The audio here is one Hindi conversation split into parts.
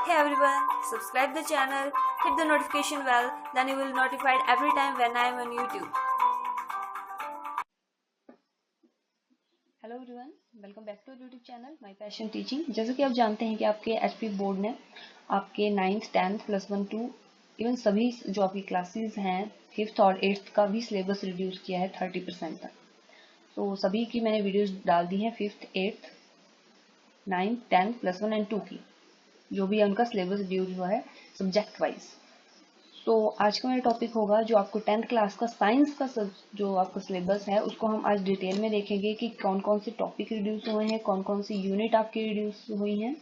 Hey everyone, subscribe the channel, hit the notification bell, then you will be notified every time when I am on YouTube. Hello everyone, welcome back to YouTube channel my passion teaching. जैसे कि आप जानते हैं कि आपके एचपी बोर्ड ने आपके 9th 10th +1 2 इवन सभी जो आपकी क्लासेस हैं 5th और 8th का भी सिलेबस रिड्यूस किया है 30% तक। तो सभी की मैंने वीडियोस डाल दी हैं 5th 8th 9th 10th +1 and 2 की, जो भी उनका सिलेबस रिड्यूस हुआ है सब्जेक्ट वाइज। तो आज का मेरा टॉपिक होगा जो आपको 10th क्लास का साइंस का जो आपका सिलेबस है उसको हम आज डिटेल में देखेंगे कि कौन कौन से टॉपिक रिड्यूस हुए हैं, कौन कौन सी यूनिट आपकी रिड्यूस हुई हैं।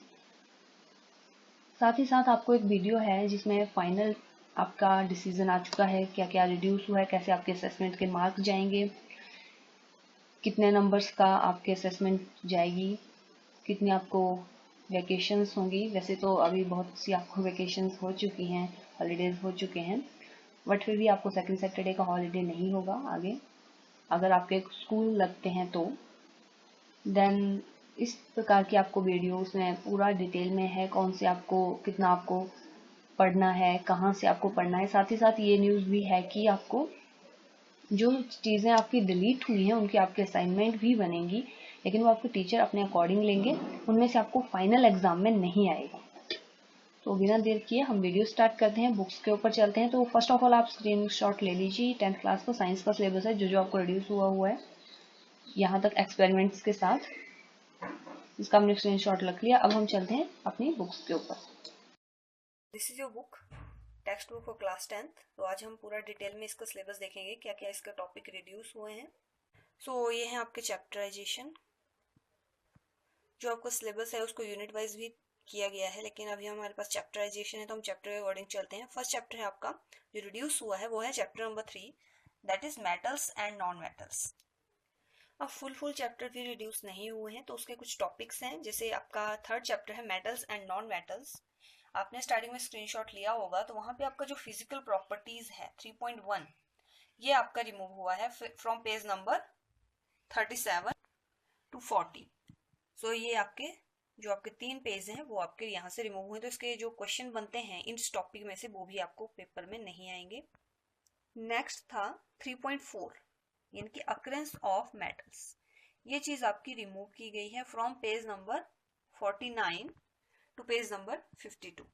साथ ही साथ आपको एक वीडियो है जिसमें फाइनल आपका डिसीजन आ चुका है, क्या क्या रिड्यूस हुआ है, कैसे आपके असेसमेंट के मार्क्स जाएंगे, कितने नंबर्स का आपके असेसमेंट जाएगी, कितनी आपको वैकेशंस होंगी। वैसे तो अभी बहुत सी आपको वैकेशंस हो चुकी हैं, हॉलीडेज हो चुके हैं, बट फिर भी आपको सेकंड सैटरडे का हॉलीडे नहीं होगा आगे, अगर आपके स्कूल लगते हैं तो। देन इस प्रकार की आपको वीडियो उसमें पूरा डिटेल में है, कौन से आपको कितना आपको पढ़ना है, कहाँ से आपको पढ़ना है। साथ ही साथ ये न्यूज़ भी है कि आपको जो चीज़ें आपकी डिलीट हुई हैं उनकी आपके असाइनमेंट भी बनेंगी, लेकिन वो आपके टीचर अपने अकॉर्डिंग लेंगे, उनमें से आपको फाइनल एग्जाम में नहीं आएगा। तो बिना देर किए हम वीडियो स्टार्ट करते हैं, बुक्स के ऊपर चलते हैं। तो फर्स्ट ऑफ ऑल आप स्क्रीनशॉट ले लीजिए। 10th क्लास का साइंस का सिलेबस है जो आपको रिड्यूस हुआ है यहाँ तक एक्सपेरिमेंट्स के साथ, इसका हमने स्क्रीनशॉट रख लिया। अब हम चलते हैं अपनी बुक्स के ऊपर। This is your book, text book for class 10th। तो आज हम पूरा डिटेल में इसका सिलेबस देखेंगे, क्या क्या इसका टॉपिक रिड्यूस हुए हैं। सो ये है आपके चैप्टराइजेशन। जो आपका सिलेबस है उसको यूनिट वाइज भी किया गया है, लेकिन अभी हमारे पास चैप्टराइजेशन है तो हम चैप्टर के अकॉर्डिंग चलते हैं। फर्स्ट चैप्टर है आपका जो रिड्यूस हुआ है वो है chapter number 3, that is metals and non metals. अब फुल चैप्टर भी रिड्यूस नहीं हुए हैं, तो उसके कुछ टॉपिक्स हैं। जैसे आपका थर्ड चैप्टर है मेटल्स एंड नॉन मेटल्स। आपने स्टार्टिंग में स्क्रीनशॉट लिया होगा तो वहां पे आपका जो फिजिकल प्रॉपर्टीज है 3.1 ये आपका रिमूव हुआ है फ्रॉम पेज नंबर 37 टू 40। सो ये आपके जो आपके 3 पेज हैं वो आपके यहाँ से रिमूव हुए, तो इसके जो क्वेश्चन बनते हैं इस टॉपिक में से वो भी आपको पेपर में नहीं आएंगे। नेक्स्ट था 3.4 यानी कि अकरेंस ऑफ मेटल्स। ये चीज आपकी रिमूव की गई है from page number 49 to page number 52।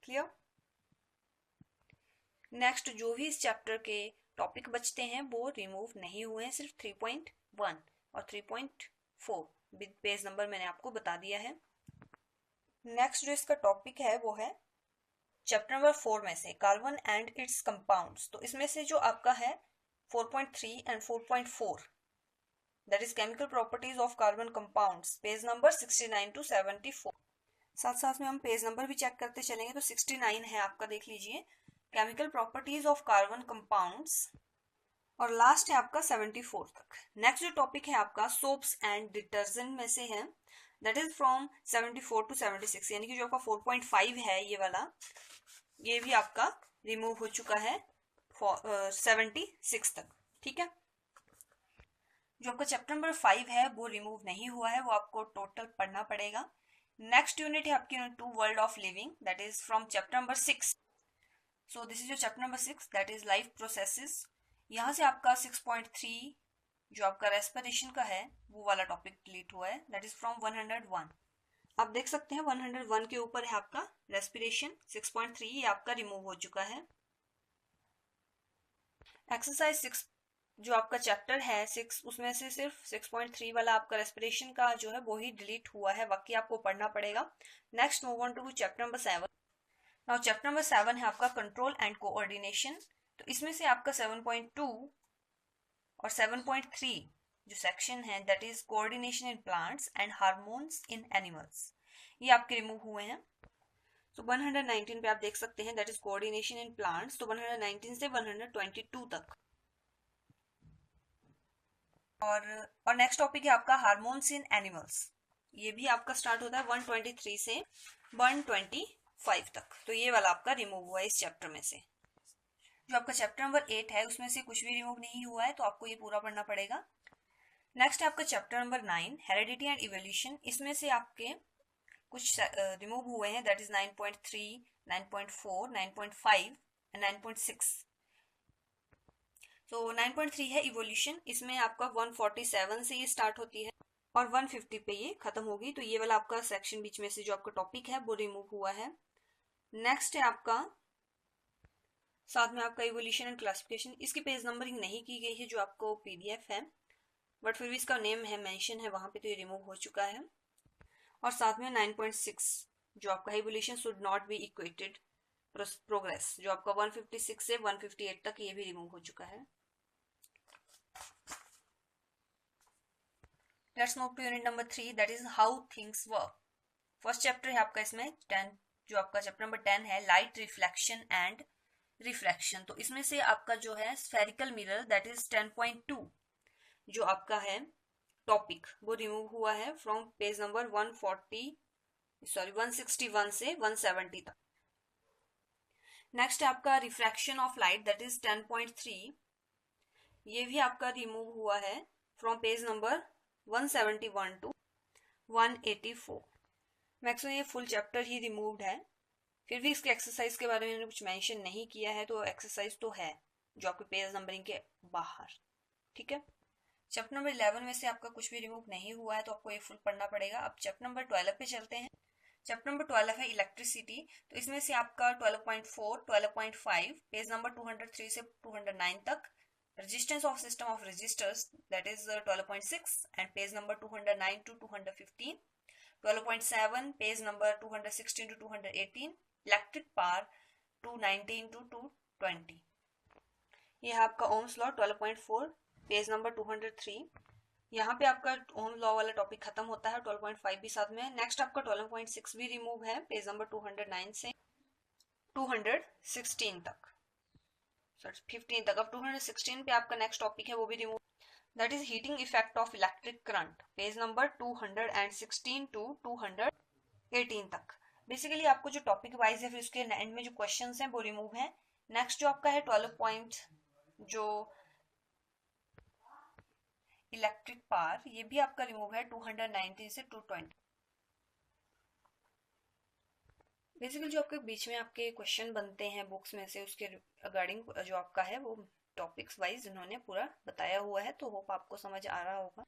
Clear. Next जो भी इस चैप्टर के टॉपिक बचते हैं वो रिमूव नहीं हुए हैं, सिर्फ 3.1 और 3.4 पेज नंबर मैंने आपको बता दिया है। नेक्स्ट जो इसका टॉपिक है वो है चैप्टर नंबर 4 में से कार्बन एंड इट्स कंपाउंड्स। तो इसमें से जो आपका है 4.3 and 4.4 that is chemical properties of carbon compounds, page number 69 to 74। साथ साथ में हम पेज नंबर भी चेक करते चलेंगे। तो 69 है आपका, देख लीजिए, chemical properties of carbon compounds, और लास्ट है आपका 74 तक। नेक्स्ट जो टॉपिक है आपका सोप्स एंड डिटर्जेंट में से है, दैट इज फ्रॉम 74 टू 76, यानी कि जो आपका 4.5 है ये वाला, ये भी आपका रिमूव हो चुका है 76 तक। ठीक है। जो आपका चैप्टर नंबर 5 है वो रिमूव नहीं हुआ है, वो आपको टोटल पढ़ना पड़ेगा। नेक्स्ट यूनिट है आपकी unit 2 world of living, that is from chapter number 6। So this is your chapter number 6, that is life processes. यहाँ से आपका 6.3 जो आपका रेस्पिरेशन का है वो वाला टॉपिक डिलीट हुआ है, दैट इज फ्रॉम 101। आप देख सकते हैं 101 के ऊपर है आपका रेस्पिरेशन। 6.3 ये आपका रिमूव हो चुका है। एक्सरसाइज 6 जो आपका चैप्टर है 6, उसमें से सिर्फ 6.3 वाला आपका रेस्पिरेशन का जो है वो ही डिलीट हुआ है, बाकी आपको पढ़ना पड़ेगा। Next move on to chapter number 7। Now chapter number 7 है आपका कंट्रोल एंड कोऑर्डिनेशन। तो इसमें से आपका 7.2 और 7.3 जो सेक्शन है that is coordination in plants and hormones in animals, ये आपके रिमूव हुए हैं। तो 119 पे आप देख सकते हैं that is coordination in plants. तो 119 से 122 तक। और नेक्स्ट टॉपिक है आपका हार्मोन्स इन एनिमल्स, ये भी आपका स्टार्ट होता है 123 से 125 तक। तो ये वाला आपका रिमूव हुआ है इस चैप्टर में से। जो आपका चैप्टर नंबर 8 है उसमें से कुछ भी रिमूव नहीं हुआ है, तो आपको ये पूरा पढ़ना पड़ेगा। नेक्स्ट है आपका chapter number 9 heredity and evolution. इसमें से आपके कुछ रिमूव हुए हैं, दैट इज 9.3, 9.4, 9.5 एंड 9.6। तो 9.3 है इवोल्यूशन, इसमें आपका 147 से ये स्टार्ट होती है और 150 पे ये खत्म होगी। तो ये वाला आपका सेक्शन बीच में से जो आपका टॉपिक है वो रिमूव हुआ है। नेक्स्ट है आपका साथ में आपका इवोल्यूशन एंड क्लासिफिकेशन। इसकी पेज नंबरिंग नहीं की गई है जो आपको पीडीएफ है, बट फिर भी इसका नेम है मेंशन है वहां पे, तो ये रिमूव हो चुका है। और साथ में 9.6 जो आपका evolution should not be equated progress, जो आपका 156 से 158 तक ये भी रिमूव हो चुका है। Let's move to unit number 3, that is how things work. First chapter है आपका इसमें 10, जो आपका चैप्टर नंबर 10 है लाइट रिफ्लेक्शन एंड रिफ्रैक्शन। तो इसमें से आपका जो है स्फेरिकल मिरर दैट इज 10.2 जो आपका है टॉपिक वो रिमूव हुआ है फ्रॉम पेज नंबर 161 से 170 तक। नेक्स्ट है आपका refraction of light that is 10.3, ये भी आपका रिमूव हुआ है from page number 171 to 184। Maximum ये फुल चैप्टर ही रिमूव्ड है, फिर भी इसके एक्सरसाइज के बारे में मैंने कुछ मेंशन नहीं किया है, तो एक्सरसाइज तो है जो आपके पेज नंबरिंग के बाहर। ठीक है, चैप्टर नंबर 11 में से आपका कुछ भी रिमूव नहीं हुआ है तो आपको ये फुल पढ़ना पड़ेगा। अब चैप्टर नंबर 12 पे चलते हैं। चैप्टर नंबर 12 है इलेक्ट्रिसिटी। तो इसमें से आपका 12.4, 12.5 पेज नंबर 203 से 209 तक, resistance of system of resistors that is 12.6 and page number 209 to 215, 12.7 page number 216 to 218, electric power 219 to 220। यह आपका ओम्स लॉ 12.4 पेज नंबर 203। यहाँ पे आपका ओम लॉ वाला टॉपिक खत्म होता है, 12.5 भी साथ में। नेक्स्ट आपका 12.6 भी रिमूव है पेज नंबर 209 से 216 तक, 15 तक। अब 216 पे आपका नेक्स्ट टॉपिक है वो भी remove, that is heating effect of electric current, page number 216 to 218 तक। बेसिकली आपको जो टॉपिक वाइज है फिर उसके एंड में जो क्वेश्चंस हैं वो रिमूव है। नेक्स्ट जो आपका है 12 पॉइंट जो इलेक्ट्रिक पावर, ये भी आपका रिमूव है 219 से 220। बेसिकली जो आपके बीच में आपके क्वेश्चन बनते हैं बुक्स में से उसके रिगार्डिंग जो आपका है वो टॉपिक्स वाइज इन्होंने पूरा बताया हुआ है, तो होप आपको समझ आ रहा होगा।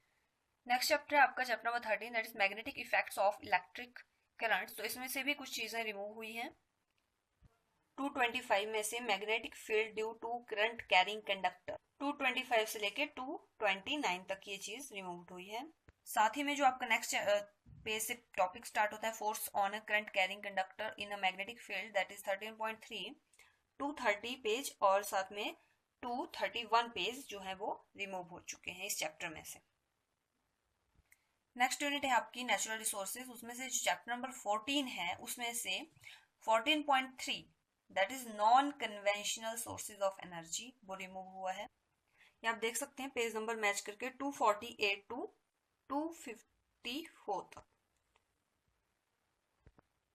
नेक्स्ट चैप्टर है आपका chapter number 13 that is magnetic effects of electric currents. तो इसमें से भी कुछ चीजें रिमूव हुई हैं। 225 में से magnetic field due to current carrying conductor, 225 से लेके 229 तक ये चीज रिमूव हुई है। साथ ही में जो आपका नेक्स्ट पेज से टॉपिक स्टार्ट होता है force on a current carrying conductor in a magnetic field that is 13.3, 230 page और साथ में 231 पेज जो है वो रिमूव हो चुके हैं इस चैप्टर में से। नेक्स्ट यूनिट है आपकी नेचुरल रिसोर्सेज। उसमें से जो चैप्टर नंबर 14 है उसमें से 14.3 that is non conventional sources of energy वो रिमूव हुआ है। ये आप देख सकते हैं पेज नंबर मैच करके 248 टू 254 तक।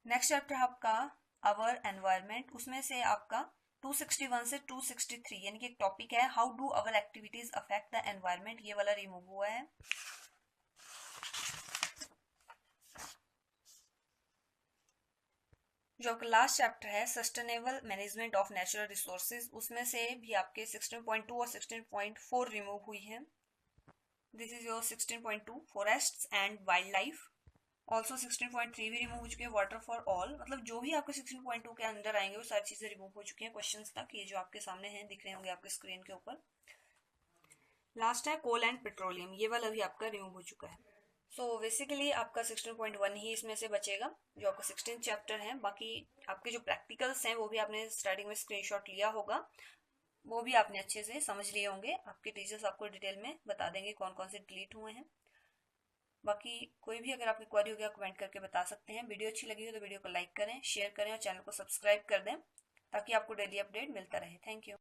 नेक्स्ट चैप्टर है आपका अवर एनवायरमेंट। उसमें से आपका 261 से 263 यानी कि एक टॉपिक है how do our activities affect the environment, ये वाला रिमूव हुआ है। जो आपका लास्ट चैप्टर है sustainable management of natural resources, उसमें से भी आपके 16.2 और 16.4 रिमूव हुई है। This is your 16.2 forests and wild life. Also 16.3 भी रिमूव हो चुके हैं वाटर फॉर ऑल, मतलब जो भी आपके 16.2 के अंदर आएंगे वो सारी चीजें रिमूव हो चुकी हैं क्वेश्चंस तक, ये जो आपके सामने हैं दिख रहे होंगे आपके स्क्रीन के ऊपर। लास्ट है कोल एंड पेट्रोलियम, ये वाला भी आपका रिमूव हो चुका है। सो बेसिकली आपका 16.1 ही इसमें से बचेगा जो आपका 16 चैप्टर है। बाकी आपके जो प्रैक्टिकल्स हैं वो भी आपने स्टार्टिंग में स्क्रीनशॉट लिया होगा, वो भी आपने अच्छे से समझ लिए होंगे। आपके टीचर्स आपको डिटेल में बता देंगे कौन कौन से डिलीट हुए हैं। बाकी कोई भी अगर आपकी क्वेरी हो गया कमेंट करके बता सकते हैं। वीडियो अच्छी लगी हो तो वीडियो को लाइक करें, शेयर करें और चैनल को सब्सक्राइब कर दें ताकि आपको डेली अपडेट मिलता रहे। Thank you.